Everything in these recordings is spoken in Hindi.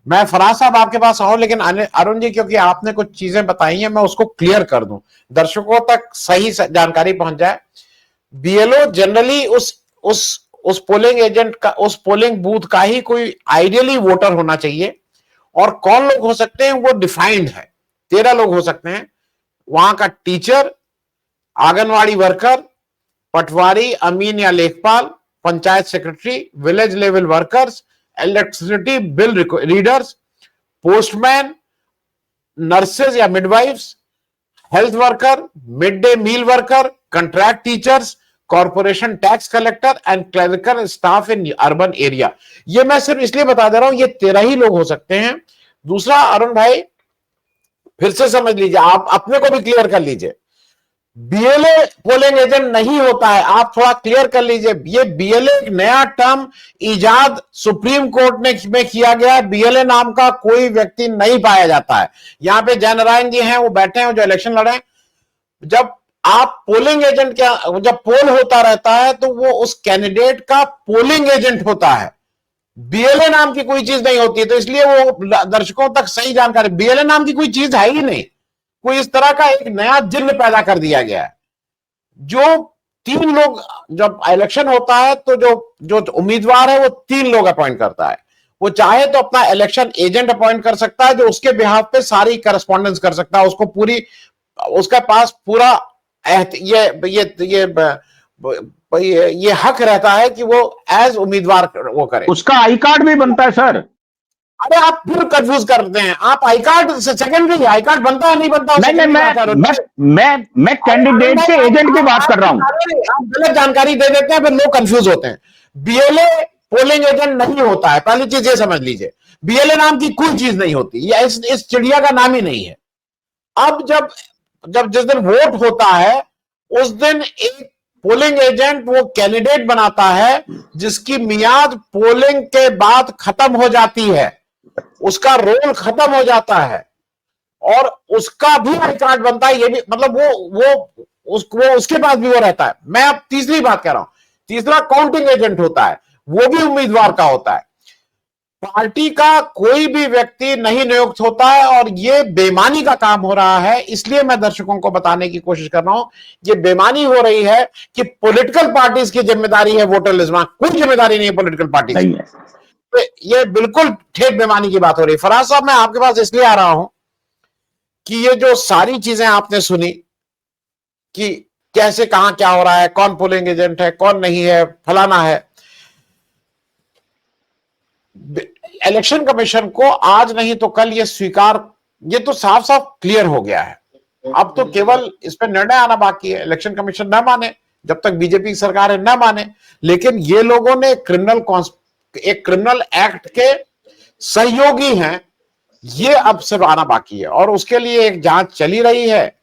मैं फराज साहब आपके पास आऊं, लेकिन अरुण जी क्योंकि आपने कुछ चीजें बताई हैं मैं उसको क्लियर कर दूं, दर्शकों तक सही जानकारी पहुंच जाए। बीएलओ जनरली उस पोलिंग एजेंट का, उस पोलिंग बूथ का ही कोई आइडियली वोटर होना चाहिए। और कौन लोग हो सकते हैं वो डिफाइंड है, 13 लोग हो सकते हैं। वहां का टीचर, आंगनवाड़ी वर्कर, पटवारी, अमीन या lekhpal, panchayat secretary, village level workers, electricity bill readers, postman, nurses या midwives, health worker, mid day meal worker, contract teachers, corporation tax collector and clerical staff in urban area. ये मैं सिर्फ इसलिए बता दे रहा हूं, ये 13 ही लोग हो सकते हैं। दूसरा अरुण भाई फिर से समझ लीजिए, आप अपने को भी क्लियर कर लीजिए, बीएलए पोलिंग एजेंट नहीं होता है। आप थोड़ा क्लियर कर लीजिए, ये बीएलए एक नया टर्म इजाद सुप्रीम कोर्ट ने में किया गया है। बीएलए नाम का कोई व्यक्ति नहीं पाया जाता है। यहां पे जयनारायण जी हैं, वो बैठे हैं जो इलेक्शन लड़े। जब आप पोलिंग एजेंट क्या, जब पोल होता रहता है तो वो उस कैंडिडेट का पोलिंग एजेंट होता है, बीएलए नाम की कोई चीज नहीं होती है। तो इसलिए वो दर्शकों तक सही जानकारी, बीएलए नाम की कोई चीज है ही नहीं। कोई इस तरह का एक नया जिन्न पैदा कर दिया गया है। जो 3 लोग, जब इलेक्शन होता है तो जो जो उम्मीदवार है वो 3 लोग अपॉइंट करता है। वो चाहे तो अपना इलेक्शन एजेंट अपॉइंट कर सकता है जो उसके बिहाफ पे सारी करस्पॉन्डेंस कर सकता है, उसको पूरी, उसके पास पूरा ये हक रहता है कि वो एज उम्मीदवार वो करे। उसका आई कार्ड भी बनता है सर। अरे आप फिर कंफ्यूज करते हैं, आप I card secondary, I card बनता है नहीं बनता? नहीं, मैं कैंडिडेट के एजेंट की बात कर रहा हूं। आप गलत जानकारी दे देते हैं, फिर लोग कंफ्यूज होते हैं। बीएलए पोलिंग एजेंट नहीं होता है, पहली चीज ये समझ लीजिए। बीएलए नाम की कोई चीज नहीं होती, या इस चिड़िया का नाम ही नहीं है। अब जब जब जिस दिन वोट होता है उस दिन एक पोलिंग एजेंट वो कैंडिडेट बनाता है जिसकी मियाद पोलिंग के बाद खत्म हो जाती है, उसका रोल खत्म हो जाता है और उसका भी आई कार्ड बनता है। ये भी मतलब वो उसके पास भी वो रहता है। मैं अब तीसरी बात कह रहा हूं, तीसरा काउंटिंग एजेंट होता है, वो भी उम्मीदवार का होता है। पार्टी का कोई भी व्यक्ति नहीं नियुक्त होता है और ये बेईमानी का काम हो रहा है। इसलिए मैं दर्शकों को बताने की कोशिश कर रहा हूं, ये बेईमानी हो रही है कि पॉलिटिकल पार्टीज की जिम्मेदारी है वोटर लिस्ट में, कोई जिम्मेदारी नहीं है पॉलिटिकल पार्टी की। तो ये बिल्कुल ठेठ बेईमानी की बात हो रही है। फराज साहब, मैं आपके पास इसलिए आ रहा हूं कि ये जो सारी चीजें आपने सुनी कि कैसे कहां क्या हो रहा है, कौन पोलिंग एजेंट है, कौन नहीं है, फलाना है, इलेक्शन कमीशन को आज नहीं तो कल ये स्वीकार, ये तो साफ साफ क्लियर हो गया है। अब तो केवल इस पर निर्णय आना बाकी है। इलेक्शन कमीशन न माने, जब तक बीजेपी की सरकार है न माने, लेकिन ये लोगों ने एक क्रिमिनल एक्ट के सहयोगी हैं, ये अब सिर्फ आना बाकी है। और उसके लिए एक जांच चली रही है,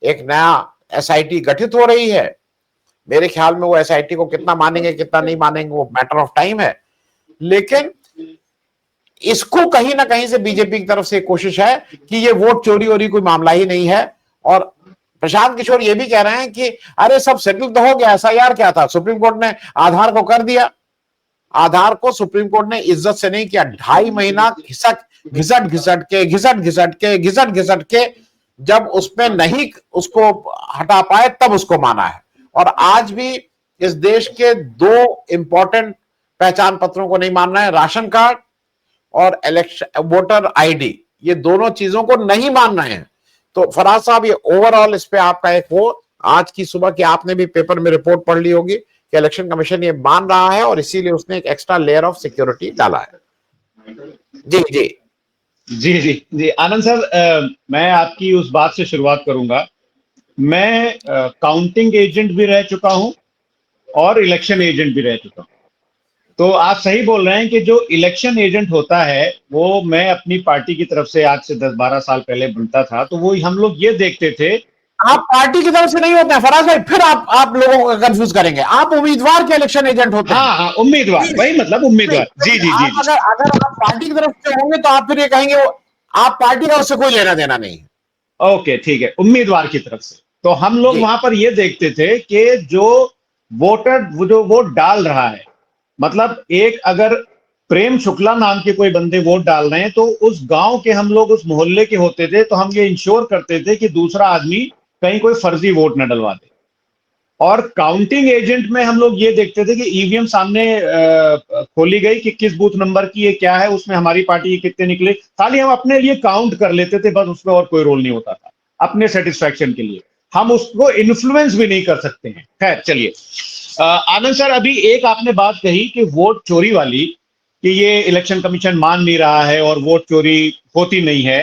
एक नया एसआईटी गठित हो रही है। मेरे ख्याल में वो एसआईटी को कितना मानेंगे कितना नहीं मानेंगे वो मैटर ऑफ टाइम है, लेकिन इसको कहीं ना कहीं से बीजेपी की तरफ से कोशिश है कि ये वोट चोरी वोरी कोई मामला ही नहीं है। और प्रशांत किशोर ये भी कह रहे हैं कि अरे सब सेटल तो हो गया, एसआईआर क्या था, सुप्रीम कोर्ट ने आधार को कर दिया। आधार को सुप्रीम कोर्ट ने इज्जत से नहीं किया, 2.5 महीना घिसट के जब उसमें नहीं उसको हटा पाए तब उसको माना है। और आज भी इस देश के 2 इंपॉर्टेंट पहचान पत्रों को नहीं मान रहे हैं, राशन कार्ड और इलेक्शन वोटर आईडी, ये दोनों चीजों को नहीं मान रहे हैं। तो फराज साहब, ये ओवरऑल इस पे आपका एक हो, आज की सुबह की आपने भी पेपर में रिपोर्ट पढ़ ली होगी कि इलेक्शन कमीशन ये मान रहा है और इसीलिए उसने एक एक्स्ट्रा लेयर ऑफ सिक्योरिटी डाला है। जी जी जी जी जी आनंद सर, मैं आपकी उस बात से शुरुआत करूंगा। मैं काउंटिंग एजेंट भी रह चुका हूं और इलेक्शन एजेंट भी रह चुका हूं। तो आप सही बोल रहे हैं कि जो इलेक्शन एजेंट होता है वो मैं अपनी पार्टी की तरफ से आज से 10-12 साल पहले बनता था। तो वो हम लोग ये देखते थे, आप पार्टी की तरफ से नहीं होते हैं फराज भाई, फिर आप लोगों को कंफ्यूज करेंगे। आप उम्मीदवार के इलेक्शन एजेंट होते हैं। हाँ, उम्मीदवार, वही मतलब उम्मीदवार। जी जी जी। अगर आप पार्टी की तरफ से होंगे तो आप फिर ये कहेंगे आप पार्टी का उससे कोई लेना देना नहीं है। ओके, ठीक है, उम्मीदवार की तरफ से। तो हम लोग वहां पर ये देखते थे कि जो वोटर जो वोट डाल रहा है, मतलब एक अगर प्रेम शुक्ला नाम के कोई बंदे वोट डाल रहे हैं, तो उस गांव के हम लोग उस मोहल्ले के होते थे, तो हम ये इंश्योर करते थे कि दूसरा आदमी कहीं कोई फर्जी वोट न डलवा दे। और काउंटिंग एजेंट में हम लोग ये देखते थे कि ईवीएम सामने खोली गई कि किस बूथ नंबर की ये क्या है, उसमें हमारी पार्टी के कितने निकले, खाली हम अपने लिए काउंट कर लेते थे बस, उसमें और कोई रोल नहीं होता था अपने सेटिस्फैक्शन के लिए। हम उसको इन्फ्लुएंस भी नहीं कर सकते हैं। खैर चलिए, आनंद सर, अभी एक आपने बात कही कि वोट चोरी वाली, कि ये इलेक्शन कमीशन मान नहीं रहा है और वोट चोरी होती नहीं है।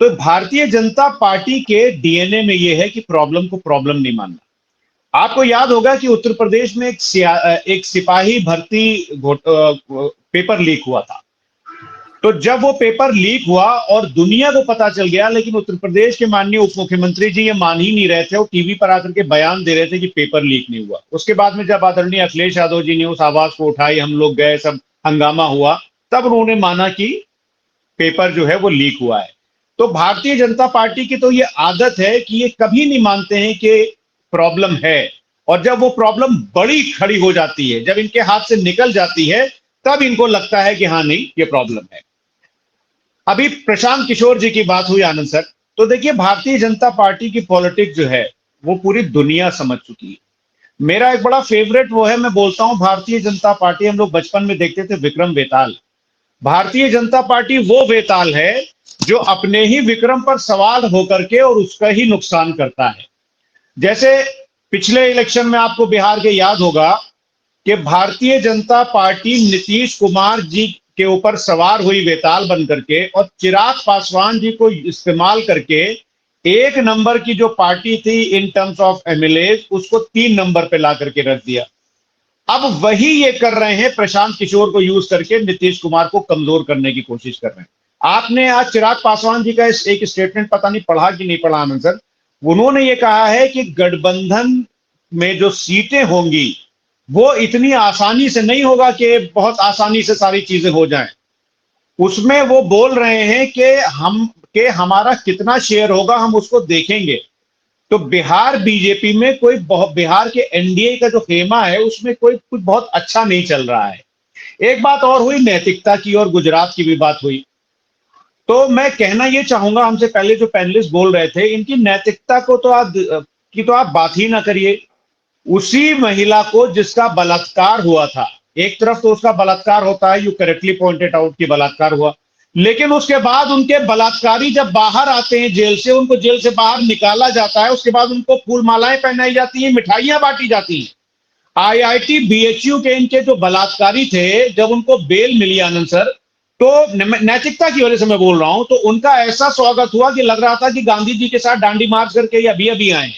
तो भारतीय जनता पार्टी के डीएनए में ये है कि प्रॉब्लम को प्रॉब्लम नहीं मानना। आपको याद होगा कि उत्तर प्रदेश में एक सिपाही भर्ती पेपर लीक हुआ था। तो जब वो पेपर लीक हुआ और दुनिया को पता चल गया, लेकिन उत्तर प्रदेश के माननीय उप मुख्यमंत्री जी ये मान ही नहीं रहे थे, वो टीवी पर आकर के बयान दे रहे थे कि पेपर लीक नहीं हुआ। उसके बाद में जब आदरणीय अखिलेश यादव जी ने उस आवाज को उठाई, हम लोग गए, सब हंगामा हुआ, तब उन्होंने माना कि पेपर जो है वो लीक हुआ है। तो भारतीय जनता पार्टी की तो ये आदत है कि ये कभी नहीं मानते हैं कि प्रॉब्लम है, और जब वो प्रॉब्लम बड़ी खड़ी हो जाती है, जब इनके हाथ से निकल जाती है, तब इनको लगता है कि हाँ नहीं ये प्रॉब्लम है। अभी प्रशांत किशोर जी की बात हुई आनंद सर, तो देखिए भारतीय जनता पार्टी की पॉलिटिक्स जो है वो पूरी दुनिया समझ चुकी है। मेरा एक बड़ा फेवरेट वो है, मैं बोलता हूं भारतीय जनता पार्टी, हम लोग बचपन में देखते थे विक्रम बेताल। भारतीय जनता पार्टी वो बेताल है जो अपने ही विक्रम पर सवार होकर के और उसका ही नुकसान करता है। जैसे पिछले इलेक्शन में आपको बिहार के याद होगा कि भारतीय जनता पार्टी नीतीश कुमार जी के ऊपर सवार हुई बेताल बन करके, और चिराग पासवान जी को इस्तेमाल करके एक नंबर की जो पार्टी थी इन टर्म्स ऑफ एमएलए, उसको 3 नंबर पे ला करके रख दिया। अब वही ये कर रहे हैं, प्रशांत किशोर को यूज करके नीतीश कुमार को कमजोर करने की कोशिश कर रहे हैं। आपने आज चिराग पासवान जी का एक स्टेटमेंट पता नहीं पढ़ा कि नहीं पढ़ा आनंद सर, उन्होंने ये कहा है कि गठबंधन में जो सीटें होंगी वो इतनी आसानी से नहीं होगा कि बहुत आसानी से सारी चीजें हो जाएं। उसमें वो बोल रहे हैं कि हमारा कितना शेयर होगा हम उसको देखेंगे। तो बिहार बीजेपी में कोई बहुत, बिहार के एनडीए का जो खेमा है उसमें कोई कुछ बहुत अच्छा नहीं चल रहा है। एक बात और हुई नैतिकता की, और गुजरात की भी बात हुई। तो मैं कहना ये चाहूंगा, हमसे पहले जो पैनलिस्ट बोल रहे थे, इनकी नैतिकता को तो आप बात ही ना करिए। उसी महिला को जिसका बलात्कार हुआ था, एक तरफ तो उसका बलात्कार होता है, यू करेक्टली पॉइंटेड आउट कि बलात्कार हुआ, लेकिन उसके बाद उनके बलात्कारी जब बाहर आते हैं जेल से, उनको जेल से बाहर निकाला जाता है, उसके बाद उनको फूल मालाएं पहनाई जाती हैं, मिठाइयां बांटी जाती हैं। आईआईटी बीएचयू के इनके जो बलात्कारी थे, जब उनको बेल मिली आनंद सर, तो नैतिकता की वजह से मैं बोल रहा हूं, तो उनका ऐसा स्वागत हुआ कि लग रहा था कि गांधी जी के साथ डांडी मार्च करके अभी अभी आए।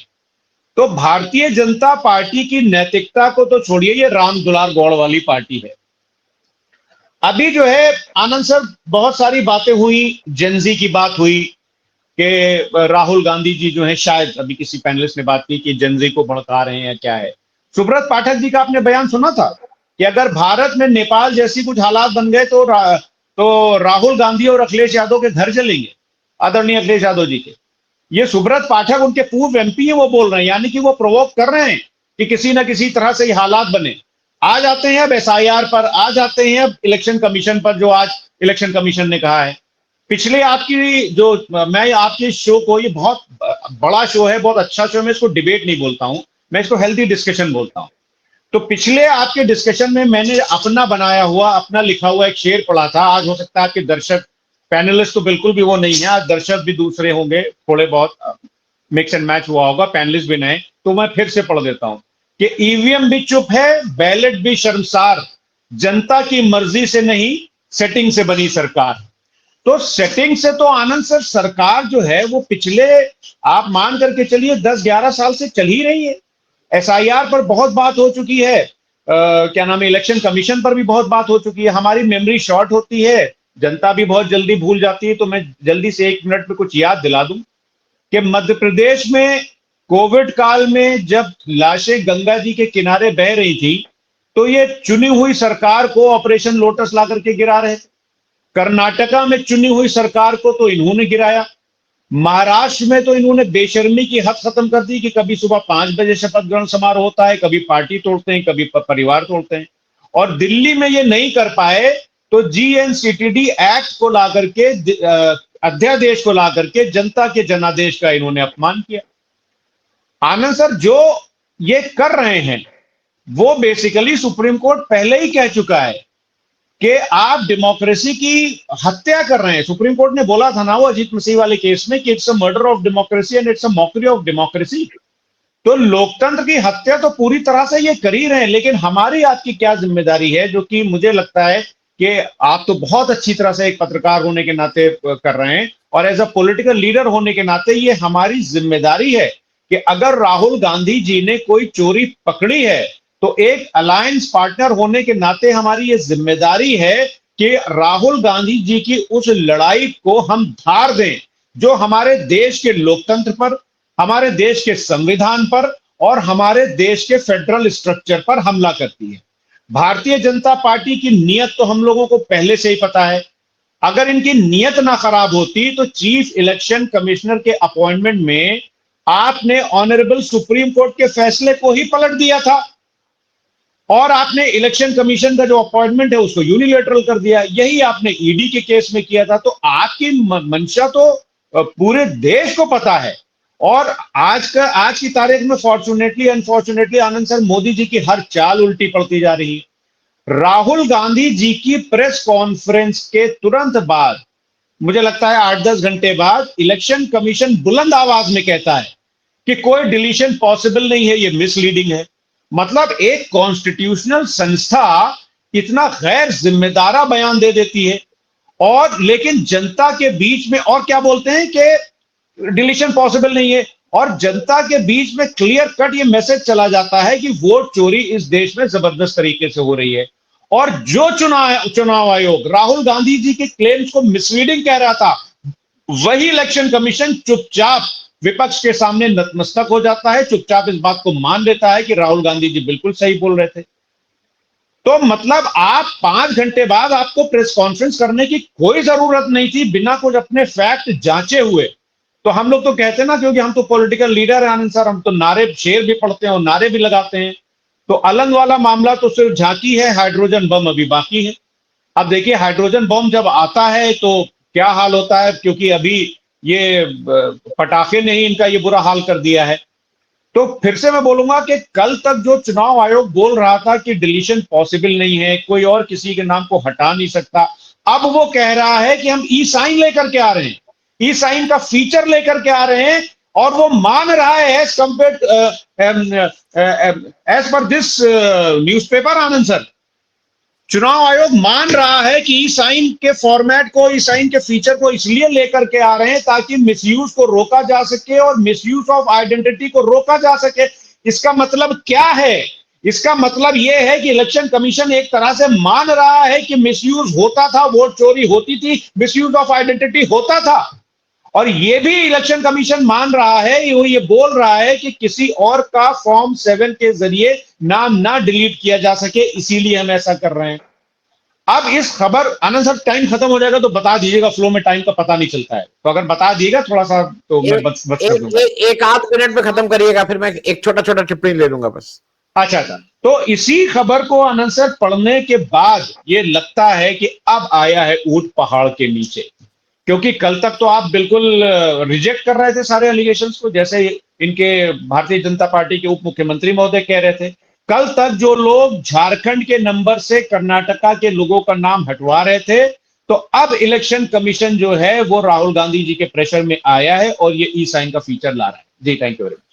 तो भारतीय जनता पार्टी की नैतिकता को तो छोड़िए, ये राम दुलार गौड़ वाली पार्टी है। अभी जो है आनंद सर, बहुत सारी बातें हुई, जेनजी की बात हुई कि राहुल गांधी जी जो है, शायद अभी किसी पैनलिस्ट ने बात की कि जेनजी को भड़का रहे हैं, क्या है। सुब्रत पाठक जी का आपने बयान सुना था कि अगर भारत में नेपाल जैसी कुछ हालात बन गए तो राहुल गांधी और अखिलेश यादव के घर चलेंगे, आदरणीय अखिलेश यादव जी के। ये सुब्रत पाठक उनके पूर्व एमपी है, वो बोल रहे हैं, यानी कि वो प्रोवोक कर रहे हैं कि किसी ना किसी तरह से ये हालात बने। आ जाते हैं अब एसआईआर पर, आ जाते हैं अब इलेक्शन कमीशन पर, जो आज इलेक्शन कमीशन ने कहा है। पिछले आपकी जो, मैं आपके शो को, ये बहुत बड़ा शो है, बहुत अच्छा शो है, मैं इसको डिबेट नहीं बोलता हूं, मैं इसको हेल्थी डिस्कशन बोलता हूं। तो पिछले आपके डिस्कशन में मैंने अपना बनाया हुआ, अपना लिखा हुआ एक शेर पढ़ा था। आज हो सकता है आपके दर्शक, पैनलिस्ट तो बिल्कुल भी वो नहीं है, आज दर्शक भी दूसरे होंगे, थोड़े बहुत मिक्स एंड मैच हुआ होगा, पैनलिस्ट भी नए, तो मैं फिर से पढ़ देता हूं कि ईवीएम भी चुप है, बैलेट भी शर्मसार, जनता की मर्जी से नहीं, सेटिंग से बनी सरकार। तो सेटिंग से तो आनंद सर सरकार जो है वो पिछले, आप मान करके चलिए 10-11 साल से चल ही रही है। एसआईआर पर बहुत बात हो चुकी है, क्या नाम है, इलेक्शन कमीशन पर भी बहुत बात हो चुकी है। हमारी मेमोरी शॉर्ट होती है, जनता भी बहुत जल्दी भूल जाती है, तो मैं जल्दी से 1 मिनट में कुछ याद दिला दूं कि मध्य प्रदेश में कोविड काल में जब लाशें गंगा जी के किनारे बह रही थी, तो ये चुनी हुई सरकार को ऑपरेशन लोटस ला करके गिरा रहे थे। कर्नाटका में चुनी हुई सरकार को तो इन्होंने गिराया। महाराष्ट्र में तो इन्होंने बेशर्मी की हद खत्म कर दी कि कभी सुबह 5 बजे शपथ ग्रहण समारोह होता है, कभी पार्टी तोड़ते हैं, कभी परिवार तोड़ते हैं। और दिल्ली में ये नहीं कर पाए तो GNCTD एक्ट को ला करके अध्यादेश को ला करके जनता के जनादेश का इन्होंने अपमान किया। आनंद सर, जो ये कर रहे हैं वो बेसिकली सुप्रीम कोर्ट पहले ही कह चुका है कि आप डेमोक्रेसी की हत्या कर रहे हैं। सुप्रीम कोर्ट ने बोला था ना वो अजीत मसीह वाले केस में कि it's a murder of democracy and it's a mockery of democracy. तो लोकतंत्र की हत्या तो पूरी तरह से ये कर ही रहे हैं, लेकिन हमारी आपकी क्या जिम्मेदारी है, जो कि मुझे लगता है कि आप तो बहुत अच्छी तरह से एक पत्रकार होने के नाते कर रहे हैं और एज अ पॉलिटिकल लीडर होने के नाते ये हमारी जिम्मेदारी है कि अगर राहुल गांधी जी ने कोई चोरी पकड़ी है तो एक अलायंस पार्टनर होने के नाते हमारी ये जिम्मेदारी है कि राहुल गांधी जी की उस लड़ाई को हम धार दें जो हमारे देश के लोकतंत्र पर, हमारे देश के संविधान पर और हमारे देश के फेडरल स्ट्रक्चर पर हमला करती है। भारतीय जनता पार्टी की नीयत तो हम लोगों को पहले से ही पता है। अगर इनकी नीयत ना खराब होती तो चीफ इलेक्शन कमिश्नर के अपॉइंटमेंट में आपने ऑनरेबल सुप्रीम कोर्ट के फैसले को ही पलट दिया था और आपने इलेक्शन कमीशन का जो अपॉइंटमेंट है उसको यूनिलेटरल कर दिया। यही आपने ईडी के केस में किया था। तो आपकी मंशा तो पूरे देश को पता है। और आज की तारीख में फॉर्चुनेटली अनफॉर्चुनेटली आनंद सर, मोदी जी की हर चाल उल्टी पड़ती जा रही है। राहुल गांधी जी की प्रेस कॉन्फ्रेंस के तुरंत बाद, मुझे लगता है 8-10 घंटे बाद, इलेक्शन कमीशन बुलंद आवाज में कहता है कि कोई डिलीशन पॉसिबल नहीं है, ये मिसलीडिंग है। मतलब एक कॉन्स्टिट्यूशनल संस्था इतना गैर जिम्मेदारा बयान दे देती है और लेकिन जनता के बीच में और क्या बोलते हैं कि डिलीशन पॉसिबल नहीं है, और जनता के बीच में क्लियर कट ये मैसेज चला जाता है कि वोट चोरी इस देश में जबरदस्त तरीके से हो रही है। और जो चुनाव आयोग राहुल गांधी जी के क्लेम्स को मिसलीडिंग कह रहा था, वही इलेक्शन कमीशन चुपचाप विपक्ष के सामने नतमस्तक हो जाता है, चुपचाप इस बात को मान लेता है कि राहुल गांधी जी बिल्कुल सही बोल रहे थे। तो मतलब आप 5 घंटे बाद आपको प्रेस कॉन्फ्रेंस करने की कोई जरूरत नहीं थी बिना कुछ अपने फैक्ट जांचे हुए। तो हम लोग तो कहते हैं ना, क्योंकि हम तो पॉलिटिकल लीडर है आनंद सर, हम तो नारे शेर भी पढ़ते हैं और नारे भी लगाते हैं। तो अलंग वाला मामला तो सिर्फ झांकी है, हाइड्रोजन बम अभी बाकी है। अब देखिए हाइड्रोजन बम जब आता है तो क्या हाल होता है, क्योंकि अभी ये पटाखे ने ही इनका ये बुरा हाल कर दिया है। तो फिर से मैं बोलूंगा कि कल तक जो चुनाव आयोग बोल रहा था कि डिलीशन पॉसिबल नहीं है, कोई और किसी के नाम को हटा नहीं सकता, अब वो कह रहा है कि हम ई साइन लेकर के आ रहे हैं, ई साइन का फीचर लेकर के आ रहे हैं। और वो मान रहा है as per this newspaper Anand sir, चुनाव आयोग मान रहा है कि ई साइन के फॉर्मेट को, ई साइन के फीचर को इसलिए लेकर के आ रहे हैं ताकि मिसयूज को रोका जा सके और मिसयूज ऑफ आइडेंटिटी को रोका जा सके। इसका मतलब क्या है? इसका मतलब यह है कि इलेक्शन कमीशन एक तरह से मान रहा है कि मिसयूज होता था, वोट चोरी होती थी, मिसयूज ऑफ आइडेंटिटी होता था। और ये भी इलेक्शन कमीशन मान रहा है, ये बोल रहा है कि किसी और का फॉर्म 7 के जरिए नाम ना डिलीट किया जा सके, इसीलिए हम ऐसा कर रहे हैं। अब इस खबर, आनंद सर टाइम खत्म हो जाएगा तो बता दीजिएगा, फ्लो में टाइम का पता नहीं चलता है, तो अगर बता दीजिएगा थोड़ा सा तो मैं बच कर दूंगा। एक आध मिनट में खत्म करिएगा, फिर मैं एक छोटा छोटा टिप्पणी ले लूंगा बस। अच्छा, तो इसी खबर को आनंद सर पढ़ने के बाद ये लगता है कि अब आया है ऊंट पहाड़ के नीचे, क्योंकि कल तक तो आप बिल्कुल रिजेक्ट कर रहे थे सारे एलिगेशंस को, जैसे इनके भारतीय जनता पार्टी के उप मुख्यमंत्री महोदय कह रहे थे। कल तक जो लोग झारखंड के नंबर से कर्नाटका के लोगों का नाम हटवा रहे थे, तो अब इलेक्शन कमीशन जो है वो राहुल गांधी जी के प्रेशर में आया है और ये ई साइन का फीचर ला रहा है। जी, थैंक यू वेरी मच।